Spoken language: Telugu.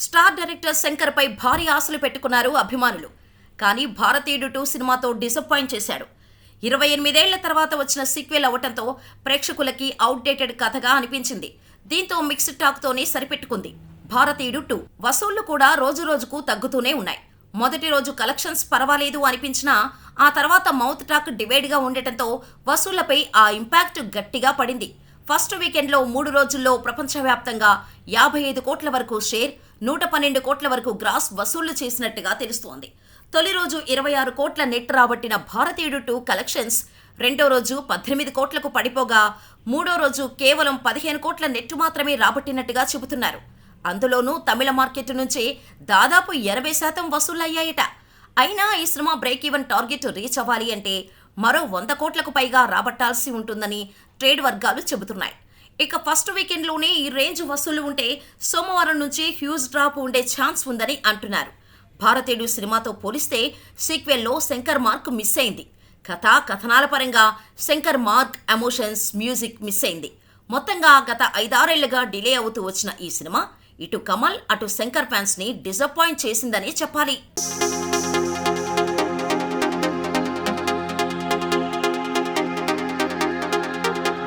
స్టార్ డైరెక్టర్ శంకర్ పై భారీ ఆశలు పెట్టుకున్నారు అభిమానులు. కానీ భారతీయుడు 2 సినిమాతో డిసప్పాయింట్ చేశాడు. 28 ఏళ్ల తర్వాత వచ్చిన సీక్వెల్ అవటంతో ప్రేక్షకులకి అవుట్డేటెడ్ కథగా అనిపించింది. దీంతో మిక్స్డ్ టాక్ తోనే సరిపెట్టుకుంది. భారతీయుడు 2 వసూళ్లు కూడా రోజురోజుకు తగ్గుతూనే ఉన్నాయి. మొదటి రోజు కలెక్షన్స్ పర్వాలేదు అనిపించినా ఆ తర్వాత మౌత్ టాక్ డివైడ్ గా ఉండటంతో వసూళ్లపై ఆ ఇంపాక్ట్ గట్టిగా పడింది. ఫస్ట్ వీకెండ్లో 3 రోజుల్లో ప్రపంచవ్యాప్తంగా 55 కోట్ల వరకు షేర్, 112 కోట్ల వరకు గ్రాస్ వసూళ్లు చేసినట్టుగా తెలుస్తోంది. తొలి రోజు 26 కోట్ల నెట్ రాబట్టిన భారతీయుడు 2 కలెక్షన్స్ రెండో రోజు 18 కోట్లకు పడిపోగా మూడో రోజు కేవలం 15 కోట్ల నెట్ మాత్రమే రాబట్టినట్టుగా చెబుతున్నారు. అందులోనూ తమిళ మార్కెట్ నుంచే దాదాపు 80% వసూళ్లయ్యాయట. అయినా ఈ cinema break even target reach అవ్వాలి అంటే మరో 100 కోట్లకు పైగా రాబట్టాల్సి ఉంటుందని ట్రేడ్ వర్గాలు చెబుతున్నాయి. ఇక ఫస్ట్ వీకెండ్లోనే ఈ రేంజ్ వసూలు ఉంటే సోమవారం నుంచి హ్యూజ్ డ్రాప్ ఉండే ఛాన్స్ ఉందని అంటున్నారు. భారతీయుడు సినిమాతో పోలిస్తే సీక్వెల్లో శంకర్ మార్క్ మిస్ అయింది. కథనాల పరంగా Shankar mark, emotions, music miss అయింది. మొత్తంగా గత 5-6 ఏళ్లుగా డిలే అవుతూ వచ్చిన ఈ సినిమా ఇటు కమల్ అటు శంకర్ ఫ్యాన్స్ ని డిసప్పాయింట్ చేసిందనే చెప్పాలి.